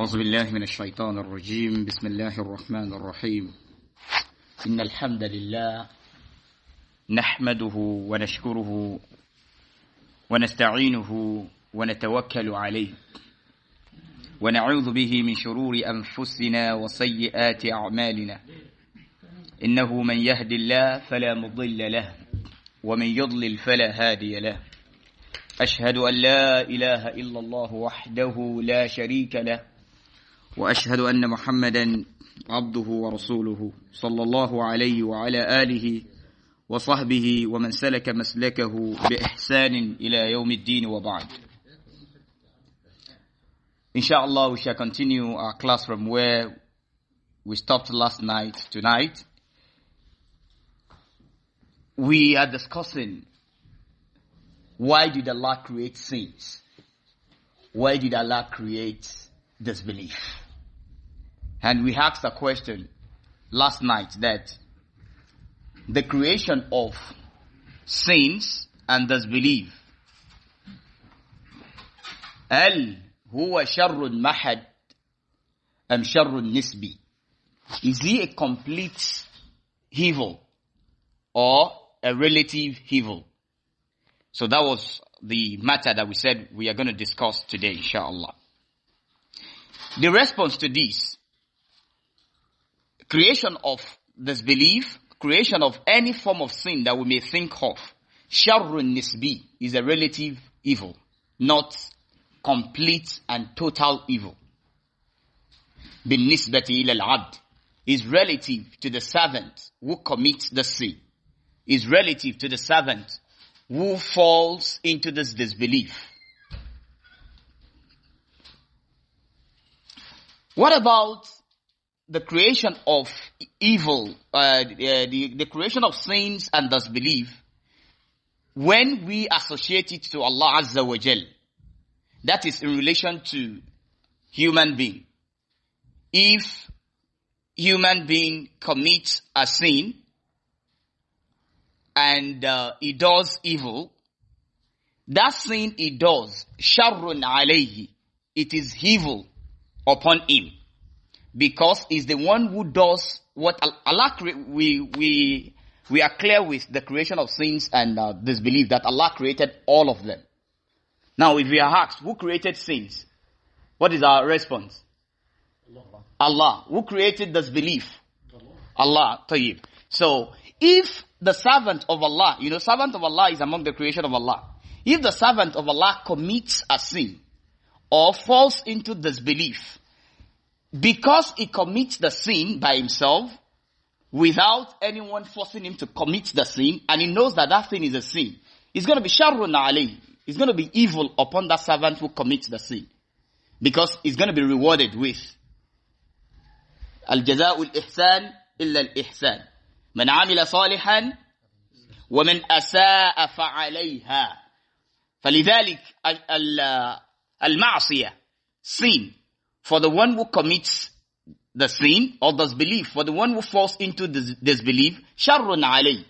أعوذ بالله من الشيطان الرجيم بسم الله الرحمن الرحيم إن الحمد لله نحمده ونشكره ونستعينه ونتوكل عليه ونعوذ به من شرور أنفسنا وسيئات أعمالنا إنه من يهد الله فلا مضل له ومن يضلل فلا هادي له أشهد أن لا إله إلا الله وحده لا شريك له وأشهد أن محمدا عبده ورسوله صلى الله عليه وعلى آله وصحبه ومن سلك مسلكه بإحسان إلى يوم الدين وبعد. Inshallah, we shall continue our class from where we stopped last night. Tonight, we are discussing why did Allah create sins? Why did Allah create disbelief? And we asked a question last night that the creation of sins and disbelief, هل هو شر محد أم شر نسبي? Is he a complete evil or a relative evil? So that was the matter that we said we are going to discuss today, inshallah. The response to this, creation of disbelief, creation of any form of sin that we may think of, sharrun nisbi, is a relative evil, not complete and total evil. Bin nisbati ila al-abd is relative to the servant who commits the sin, is relative to the servant who falls into this disbelief. What about the creation of evil, the creation of sins and disbelief, when we associate it to Allah Azza wa Jal? That is in relation to human being. If human being commits a sin, and he does evil, that sin he does, sharrun alayhi, it is evil upon him, because he's the one who does what Allah we are clear with the creation of sins and disbelief that Allah created all of them. Now, if we are asked who created sins, what is our response? Allah. Who created disbelief? Allah. Tayyib. So, if the servant of Allah, servant of Allah is among the creation of Allah. If the servant of Allah commits a sin or falls into disbelief, because he commits the sin by himself, without anyone forcing him to commit the sin, and he knows that that sin is a sin, it's going to be sharrun alayhi. It's going to be evil upon that servant who commits the sin, because he's going to be rewarded with al-jaza'u al-ihsan illa al-ihsan. من عمل صالحا ومن أساء فعليها. فلذلك المعصية, sin, for the one who commits the sin or disbelief, for the one who falls into disbelief, شر عليه.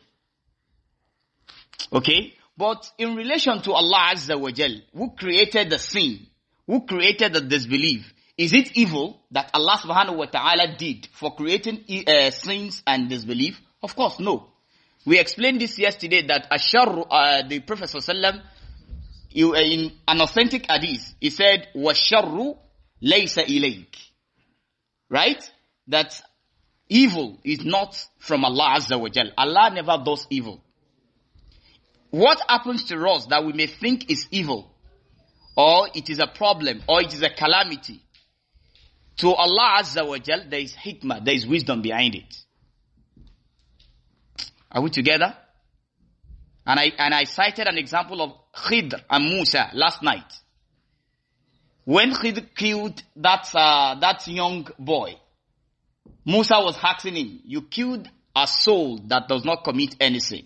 Okay? But in relation to Allah Azza wa Jal, who created the sin, who created the disbelief, is it evil that Allah subhanahu wa ta'ala did for creating sins and disbelief? Of course, no. We explained this yesterday that the Prophet ﷺ, in an authentic hadith, he said, وَالشَّرُّ لَيْسَ إِلَيْكَ. Right? That evil is not from Allah Azza wa Jal. Allah never does evil. What happens to us that we may think is evil, or it is a problem, or it is a calamity, to Allah Azza wa Jal, there is hikmah, there is wisdom behind it. Are we together? And I cited an example of Khidr and Musa last night. When Khidr killed that young boy, Musa was asking him, you killed a soul that does not commit any sin.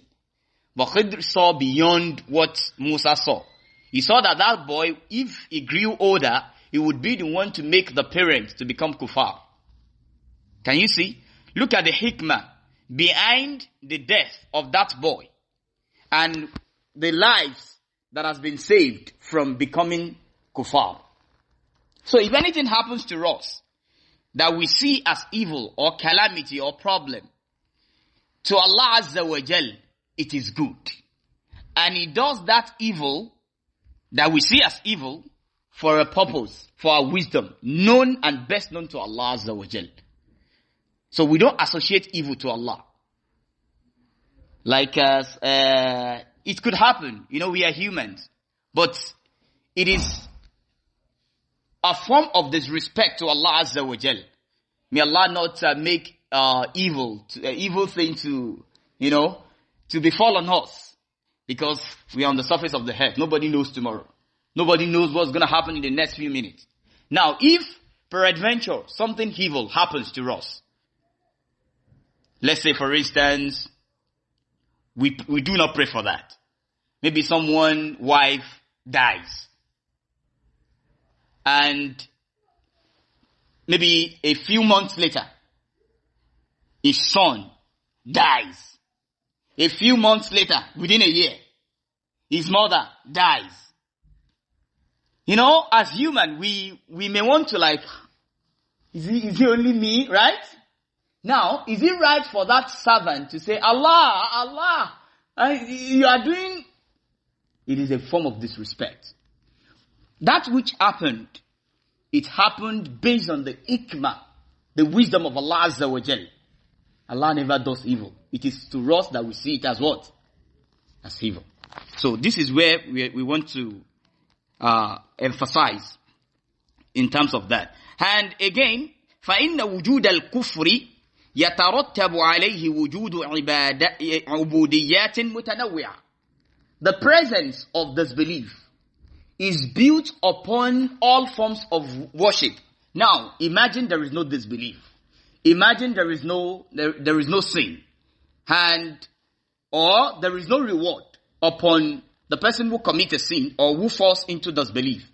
But Khidr saw beyond what Musa saw. He saw that that boy, if he grew older, he would be the one to make the parents to become kuffar. Can you see? Look at the hikmah behind the death of that boy and the lives that has been saved from becoming kuffar. So if anything happens to us that we see as evil or calamity or problem, to Allah Azza wa Jal, it is good. And He does that evil that we see as evil for a purpose, for our wisdom, known and best known to Allah Azza wa Jal. So we don't associate evil to Allah. Like it could happen, we are humans, but it is a form of disrespect to Allah Azza wa Jal. May Allah not make evil thing to befall on us, because we are on the surface of the earth. Nobody knows tomorrow. Nobody knows what's going to happen in the next few minutes. Now, if peradventure something evil happens to us, let's say for instance, we do not pray for that. Maybe someone's wife dies. And maybe a few months later, his son dies. A few months later, within a year, his mother dies. As human, we may want to is it only me, right? Now, is it right for that servant to say, Allah, you are doing... It is a form of disrespect. That which happened, it happened based on the hikmah, the wisdom of Allah Azza wa Jal. Allah never does evil. It is to us that we see it as what? As evil. So this is where we want to emphasize in terms of that. And again, فَإِنَّ وُجُودَ الْكُفْرِ يَتَرَتَّبُ عَلَيْهِ وُجُودُ عُبُودِيَّاتٍ مُتَنَوِّعَةٍ. The presence of disbelief is built upon all forms of worship. Now, imagine there is no disbelief. Imagine there is no sin. Or there is no reward upon the person who commits a sin or who falls into disbelief.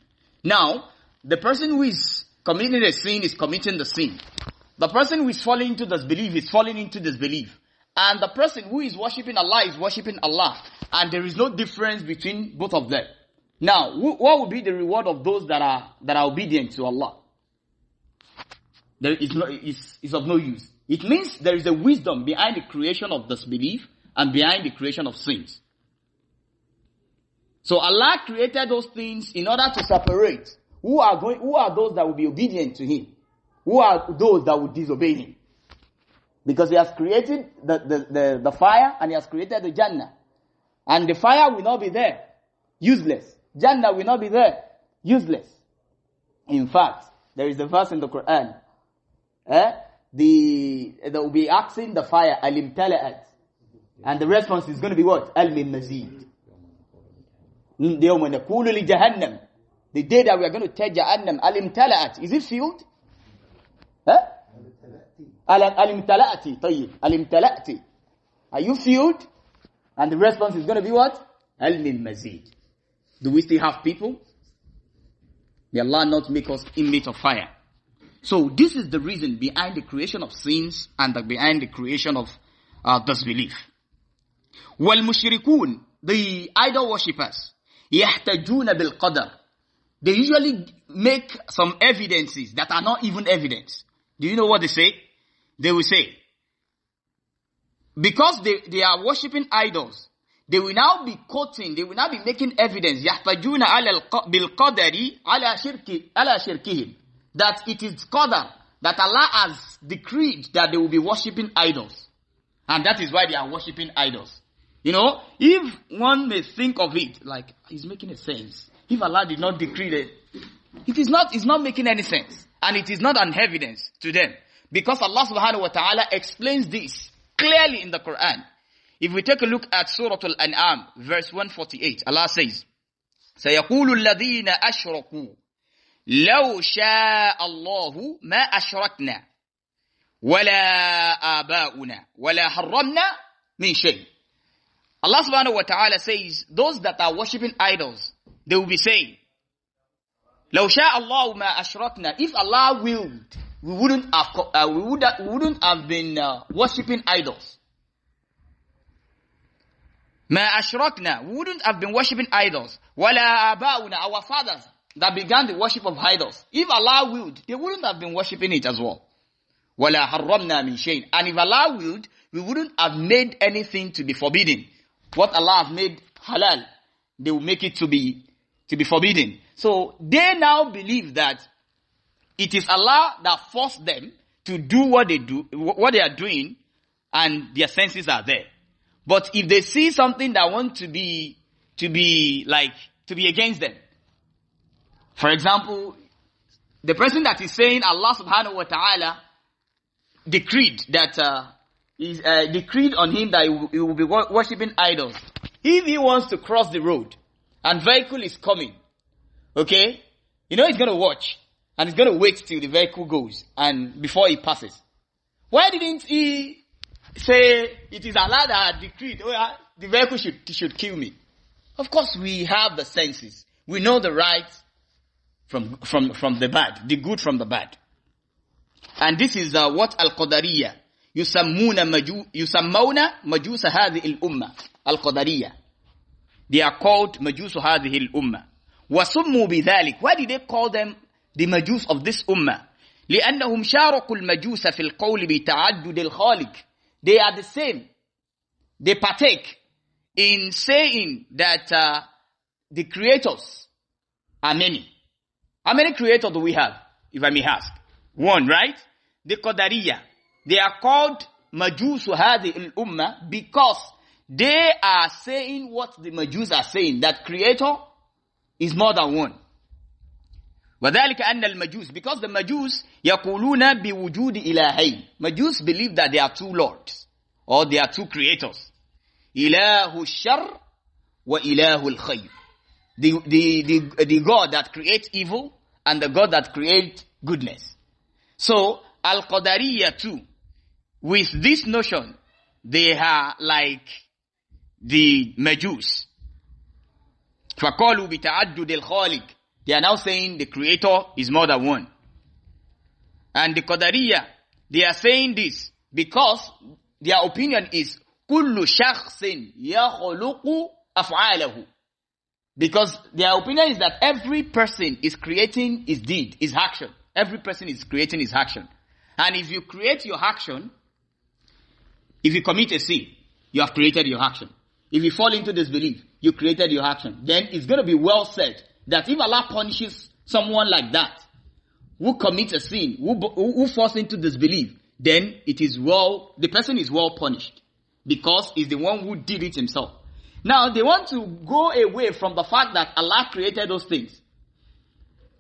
Now, the person who is committing a sin is committing the sin. The person who is falling into disbelief is falling into disbelief. And the person who is worshipping Allah is worshipping Allah. And there is no difference between both of them. Now, what will be the reward of those that are obedient to Allah? It's of no use. It means there is a wisdom behind the creation of disbelief and behind the creation of sins. So Allah created those things in order to separate who are those that will be obedient to Him, who are those that will disobey Him. Because He has created the fire and He has created the Jannah. And the fire will not be there, useless. Jannah will not be there, useless. In fact, there is a verse in the Quran. They will be asking the fire, Alim Tala'at. And the response is going to be what? Al-Min Mazid. The day that we are going to tell Jahannam, Alim Tala'at. Is it filled? Alim Tala'ati. Tayyib. Alim Tala'ati. Are you filled? And the response is going to be what? Al-Min Mazid. Do we still have people? May Allah not make us inmates of fire. So this is the reason behind the creation of sins and behind the creation of disbelief. وَالْمُشْرِكُونَ, the idol worshippers, يَحْتَجُونَ بِالْقَدَرِ, they usually make some evidences that are not even evidence. Do you know what they say? They will say, because they are worshipping idols, they will now be quoting, they will now be making evidence, يَحْتَجُونَ بِالْقَدَرِ عَلَى شِرْكِهِمْ, that it is qadar, that Allah has decreed that they will be worshipping idols. And that is why they are worshipping idols. If one may think of it, like, it's making a sense. If Allah did not decree it, it's not making any sense. And it is not an evidence to them. Because Allah subhanahu wa ta'ala explains this clearly in the Quran. If we take a look at Surah Al-An'am, verse 148, Allah says, سَيَقُولُ الَّذِينَ أَشْرَكُوا لَوْ شَاءَ اللَّهُ مَا أَشْرَكْنَا وَلَا آبَاؤُنَا وَلَا حَرَّمْنَا مِنْ شَيْءٍ. Allah subhanahu wa ta'ala says, those that are worshipping idols, they will be saying, لَوْ شَاءَ اللَّهُ مَا أَشْرَكْنَا. If Allah willed, we wouldn't have been worshipping idols. مَا أَشْرَكْنَا, we wouldn't have been worshipping idols. وَلَا آبَاؤُنَا, our fathers, that began the worship of idols, if Allah willed, they wouldn't have been worshipping it as well. وَلَا حَرَّمْنَا مِنْ شَيْءٍ. And if Allah willed, we wouldn't have made anything to be forbidden. What Allah has made halal, they will make it to be forbidden. So they now believe that it is Allah that forced them to do what they are doing, and their senses are there. But if they see something that want to be against them, for example, the person that is saying Allah subhanahu wa ta'ala decreed on him that he will be worshipping idols. If he wants to cross the road and vehicle is coming, okay, he's going to watch and he's going to wait till the vehicle goes and before he passes. Why didn't he say it is Allah that decreed, the vehicle should kill me? Of course, we have the senses. We know the right from the bad, the good from the bad. And this is what Al-Qadariyya يسمون مجوس هذه الأمة القدرية. They are called مجوس هذه الأمة. وسموا بذلك. Why did they call them the Majus of this ummah? لأنهم شاركوا المجوس في القول بتعدد الخالق. They are the same. They partake in saying that the creators are many. How many creators do we have, if I may ask? One, right? The Qadariyya. They are called Majusu Hadi al-Ummah because they are saying what the Majus are saying, that creator is more than one. وذلك أن المجوس, because the Majus يقولون بوجود إلهين. Majus believe that there are two lords, or there are two creators. إله الشر وإله الخير. The God that creates evil and the God that creates goodness. So, Al-Qadariyya too, with this notion, they are like the Majus. فَقَالُوا بِتَعَدُّدِ الْخَالِقِ. They are now saying the creator is more than one. And the Qadariyya, they are saying this because their opinion is كُلُّ شَخْصٍ يَخْلُقُ أَفْعَالَهُ. Because their opinion is that every person is creating his deed, his action. Every person is creating his action. And if you create your action, if you commit a sin, you have created your action. If you fall into disbelief, you created your action. Then it's going to be well said that if Allah punishes someone like that, who commits a sin, who falls into disbelief, then the person is well punished. Because he's the one who did it himself. Now, they want to go away from the fact that Allah created those things.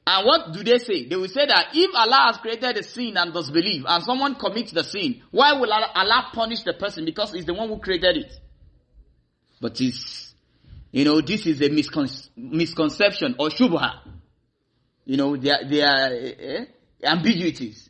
And what do they say? They will say that if Allah has created a sin and disbelief, and someone commits the sin, why will Allah punish the person? Because he's the one who created it. But this is a misconception or shubha. There are ambiguities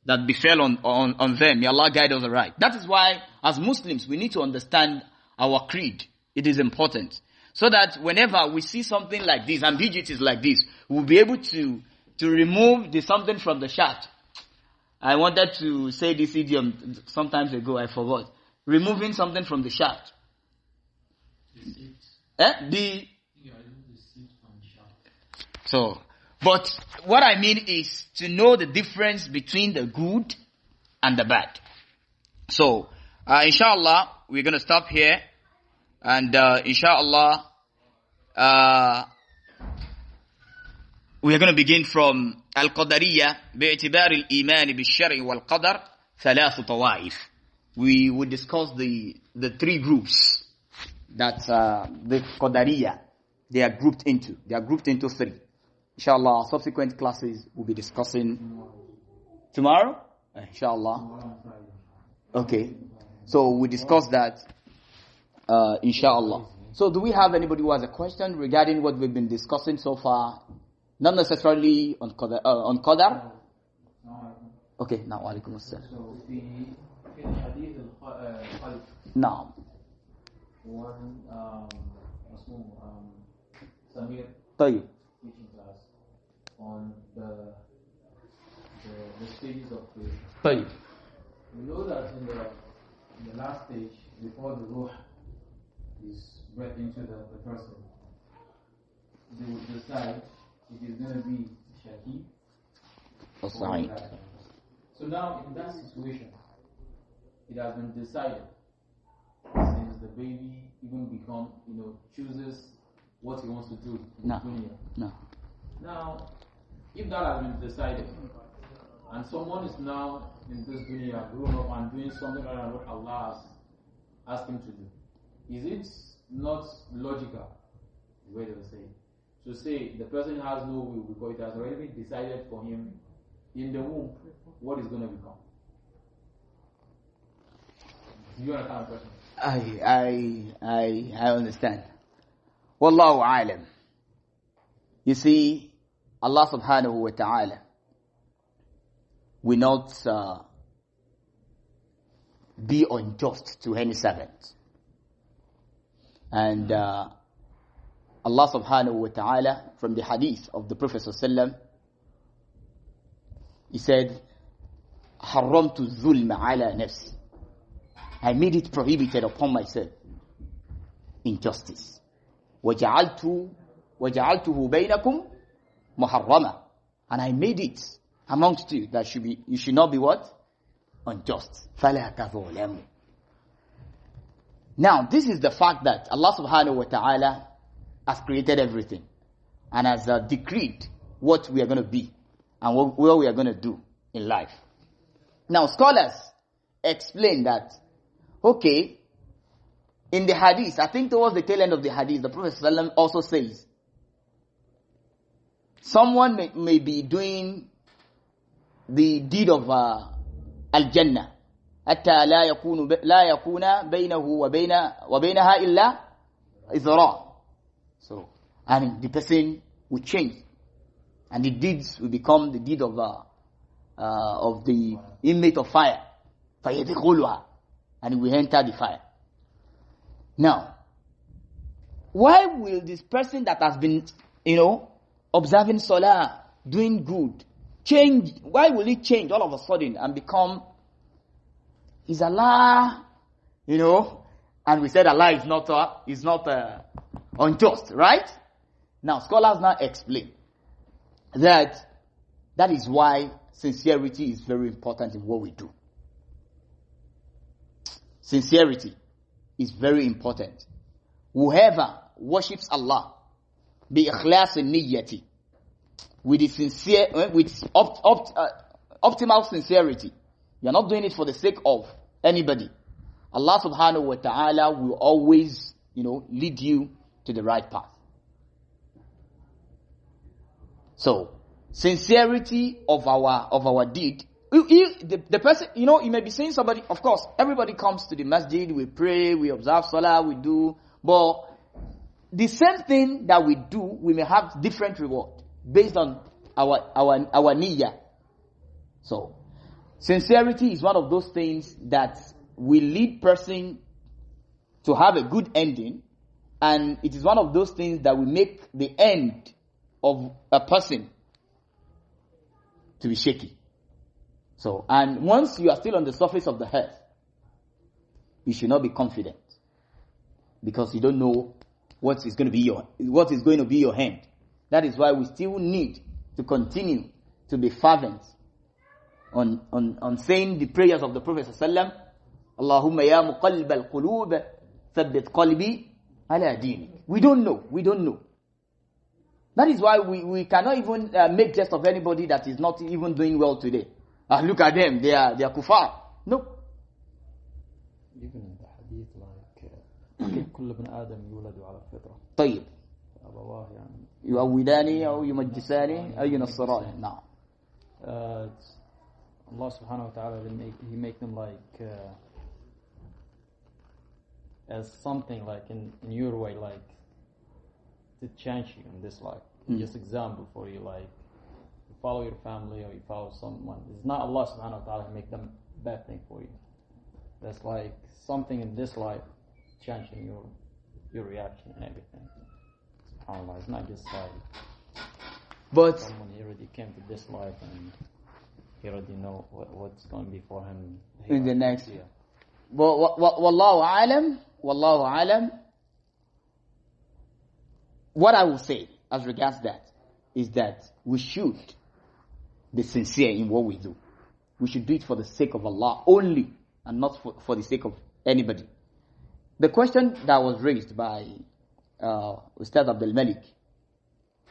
that befell on them. May Allah guide us aright. That is why, as Muslims, we need to understand our creed. It is important. So that whenever we see something like this, ambiguities like this, we'll be able to remove the something from the shaft. I wanted to say this idiom sometimes ago, I forgot. Removing something from the shaft. So, but what I mean is to know the difference between the good and the bad. So, inshallah, we're going to stop here. And inshallah, we are going to begin from Al-Qadariyya باعتبار الإيمان بالشرع والقدر ثلاث طوائف. We will discuss the three groups that the Qadariyya they are grouped into. They are grouped into three. Inshallah, subsequent classes will be discussing tomorrow. Inshallah. Okay. So we discuss that. Inshallah. So do we have anybody who has a question regarding what we've been discussing so far? Not necessarily on Qadar? Okay, now alaikum assalam. So in Hadith al-Khalq, now. One Samir طيب. teaching class on the stages of creation. طيب. We know that in the last stage, before the ruh is bred into the person, they would decide it is going to be Shahid. Or Sa'id. So now, in that situation, it has been decided since the baby even chooses what he wants to do in the dunya. No. Now, if that has been decided, and someone is now in this dunya grown up and doing something other than what Allah has asked him to do, is it not logical, the way they will say, to say the person has no will because it has already been decided for him in the womb what is going to become? Do you understand the question? I understand. Wallahu alam. You see, Allah subhanahu wa ta'ala will not be unjust to any servant. And Allah subhanahu wa ta'ala, from the hadith of the Prophet sallallahu, he said, حرمت الظلم على نفسي. I made it prohibited upon myself, injustice. وجعلته بينكم محرما. And I made it amongst you that you should not be what? Unjust. فلا تظلموا. Now, this is the fact that Allah subhanahu wa ta'ala has created everything and has decreed what we are going to be and what we are going to do in life. Now, scholars explain that, okay, in the hadith, I think towards the tail end of the hadith, the Prophet ﷺ also says, someone may be doing the deed of al-Jannah, حتى لا يكون بينه وبينها إلا إذراع. So, and the person will change, and the deeds will become the deed of the inmate of fire, فيدخلها, and he will enter the fire. Now, why will this person that has been, observing Salah, doing good, change? Why will he change all of a sudden and become, is Allah, and we said Allah is not unjust, right? Now, scholars now explain that is why sincerity is very important in what we do. Sincerity is very important. Whoever worships Allah bi ikhlas niyyati, with optimal sincerity, you are not doing it for the sake of anybody, Allah subhanahu wa ta'ala will always, lead you to the right path. So, sincerity of our deed. The person, you may be saying somebody, of course, everybody comes to the masjid, we pray, we observe salah, we do, but the same thing that we do, we may have different reward based on our niyyah. So, sincerity is one of those things that will lead person to have a good ending, and it is one of those things that will make the end of a person to be shaky. So, and once you are still on the surface of the earth, you should not be confident, because you don't know what is going to be your hand. That is why we still need to continue to be fervent on saying the prayers of the Prophet sallallahu Allahumma ya muqallib al-qulub thabbit qalbi ala dinik. We don't know. That is why we cannot even make jest of anybody that is not even doing well today. Look at them, they are kuffar. No. Even in the hadith, like كل ابن آدم يولد على الفطرة. طيب. أبواه يعني يؤوداني أو يمجساني أو ينصراني. نعم. Allah subhanahu wa ta'ala, he make them like as something like in your way, like to change you in this life. Just example for you, like you follow your family or you follow someone. It's not Allah subhanahu wa ta'ala who make them bad thing for you. That's like something in this life changing your reaction and everything. SubhanAllah, it's not just like but someone he already came to this life and he already know what's going to be for him in the next year. But wallahu alam, what I will say as regards that, is that we should be sincere in what we do. We should do it for the sake of Allah only, and not for the sake of anybody. The question that was raised by Ustad Abdul Malik,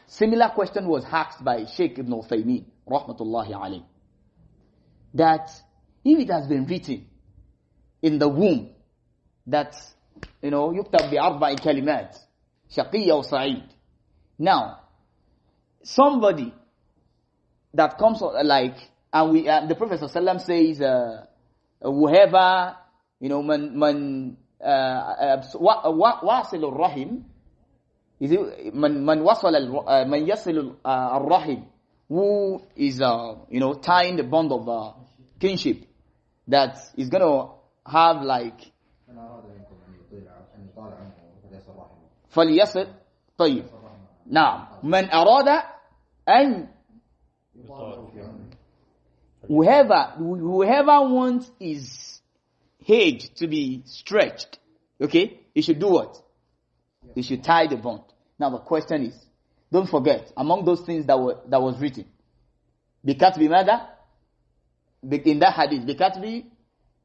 similar question was asked by Sheikh Ibn Uthaymeen, rahmatullahi alayh, that if it has been written in the womb that, يكتب بأربع كلمات شقي أو سعيد. Now, somebody that comes and the Prophet ﷺ says, whoever, man wasil al-rahim, is it man wasal man yasil al-rahim, who is tying the bond of kinship, that is going to have like فليصل طيب. نعم من أراد أن whoever wants his head to be stretched, okay, he should do what? He should tie the bond. Now the question is, don't forget, among those things that was written, بِكَتْبِ ماذا? In that hadith, بِكَتْبِ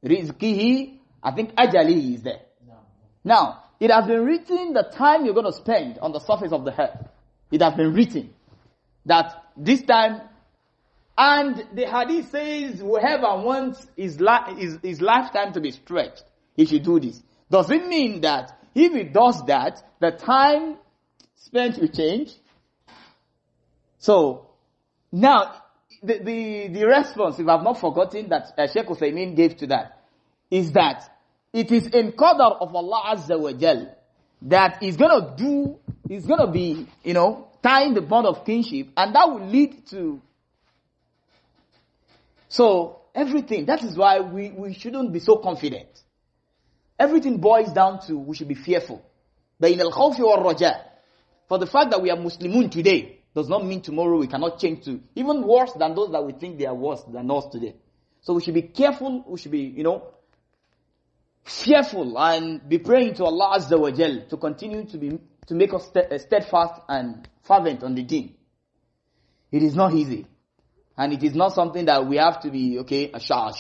رِزْقِهِ, I think ajalihi is there. No. Now, it has been written the time you're going to spend on the surface of the earth. It has been written that this time, and the hadith says whoever wants his lifetime to be stretched, he should do this. Does it mean that if he does that, the time spent will change? So, now, the response, if I've not forgotten, that Sheikh Uthaymeen gave to that, is that it is in qadar of Allah Azza wa Jal that he's gonna be, tying the bond of kinship, and that will lead to, so everything, that is why we shouldn't be so confident. Everything boils down to, we should be fearful. Bayn al-khawfi wal-raja. For the fact that we are Muslimun today, does not mean tomorrow we cannot change to even worse than those that we think they are worse than us today. So we should be careful, we should be, fearful, and be praying to Allah Azza wa Jal to continue to make us steadfast and fervent on the deen. It is not easy. And it is not something that we have to be, sure.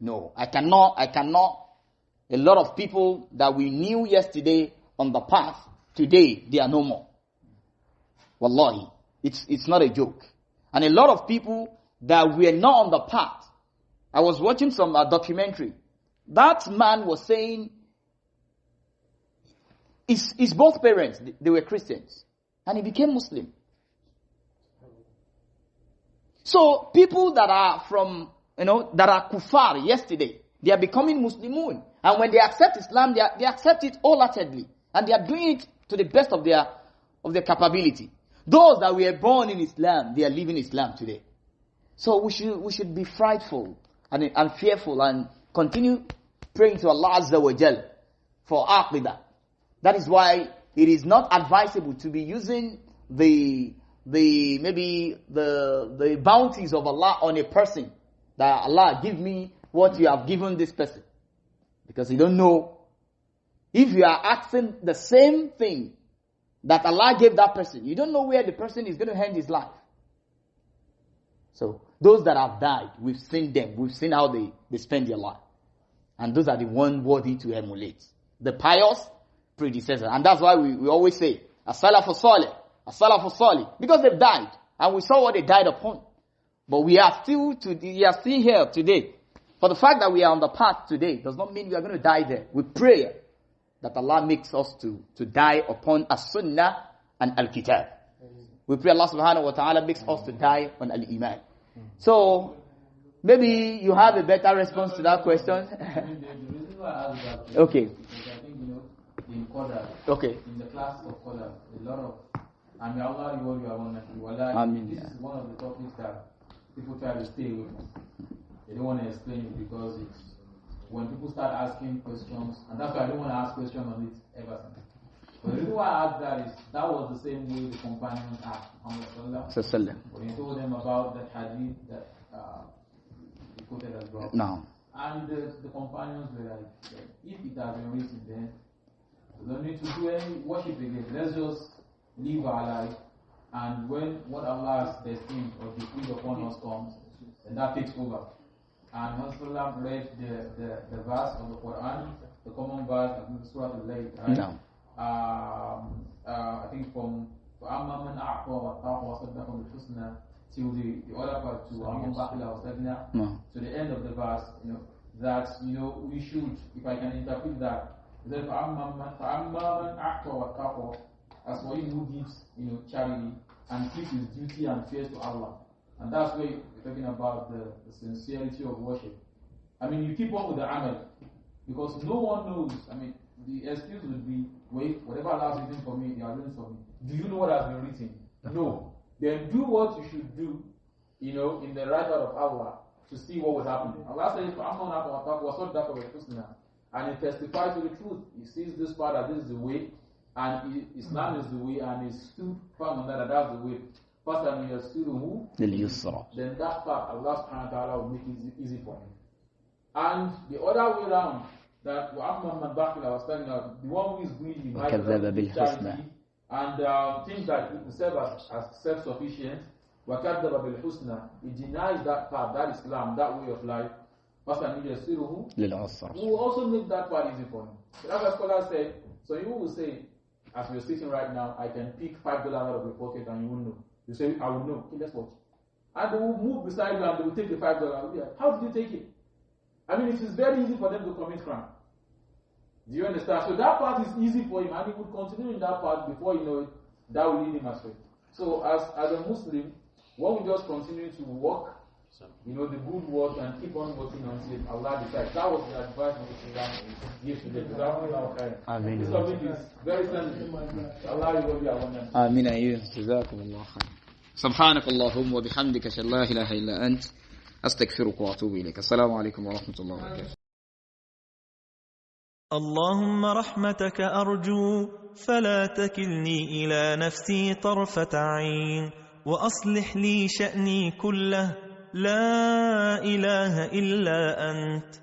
No, I cannot. A lot of people that we knew yesterday on the path, today they are no more. Wallahi, it's not a joke. And a lot of people that were not on the path. I was watching some documentary. That man was saying, his both parents, they were Christians. And he became Muslim. So people that are from, that are kuffar yesterday, they are becoming Muslimun. And when they accept Islam, they accept it wholeheartedly. And they are doing it to the best of their capability. Those that were born in Islam, they are living Islam today. So we should be frightful and fearful and continue praying to Allah Azza wa Jal for aqidah. That is why it is not advisable to be using the bounties of Allah on a person, that Allah give me what you have given this person, because you don't know if you are asking the same thing that Allah gave that person. You don't know where the person is going to end his life. So those that have died, we've seen them, we've seen how they spend their life, and those are the one worthy to emulate, the pious predecessor. And that's why we always say as-salafu salih, because they've died, and we saw what they died upon. But we are still here today. For the fact that we are on the path today does not mean we are going to die there. We pray that Allah makes us to die upon as-sunnah and al-kitab. We pray Allah subhanahu wa ta'ala makes us to die on al-iman. So maybe you have a better response to that question. The reason why I asked that okay. Is I think in Qadar, okay, in the class of Qadar, a lot of, and may Allah reward you abundantly. This is one of the topics that people try to stay away from. They don't want to explain it because it's when people start asking questions, and that's why I don't want to ask questions on it ever since. But the reason why I asked that was the same way the companions asked Muhammad when he told them about that hadith that he quoted as well. No. And the companions were like, if it has been written, then we don't need to do any worship again. Let's just live our life And when what Allah's destined or decreed upon us comes, then that takes over. And Rasulullah read the verse of the Quran, the common verse of Surah Al-Layl, right? No. I think from فَأَمَّا مَنْ أَعْطَى وَاتَّقَى وَصَدَّقَ بِالْحُسْنَى till the other part to وَأَمَّا بَخِلَ وَاسْتَغْنَى No. to the end of the verse, that we should, if I can interpret that, then فَأَمَّا مَنْ أَعْطَى وَاتَّقَى, as for him who gives charity and keeps his duty and fears to Allah. And that's where we're talking about the sincerity of worship. I mean, you keep on with the amal, because no one knows. I mean, the excuse would be, wait, whatever Allah has written for me, you are doing for me. Do you know what has been written? No. Then do what you should do, in the right order of Allah, to see what will happen. Allah says, and he testifies to the truth. He sees this part that this is the way, and Islam is the way, and he stood firm on that, that's the way. First time he has then that part Allah subhanahu wa ta'ala will make it easy for him. And the other way around, that the one who is greedy, charity, and things that he serve as self-sufficient, he denies that part, that Islam, that way of life. We will also make that part easy for him. So that's what scholars say. So you will say, as we're sitting right now, I can pick $5 out of your pocket and you won't know. You say, I will know. Okay, let's watch. And they will move beside you and they will take the $5. How did you take it? I mean, it is very easy for them to commit crime. Do you understand? So that part is easy for him, and he would continue in that part before you know it, that will lead him astray. So as a Muslim, one will just continue to work, the good work, and keep on working until Allah decides. That was the advice Islam gives to them. Amen. This topic is very sensitive. Allah will be our one. آمين أيها جزاكم الله خير. سبحانك اللهم وبحمدك أشهد أن لا إله إلا أنت أستغفرك وأتوب إليك. السلام عليكم ورحمة الله وبركاته. اللهم رحمتك أرجو فلا تكلني إلى نفسي طرفة عين وأصلح لي شأني كله لا إله إلا أنت.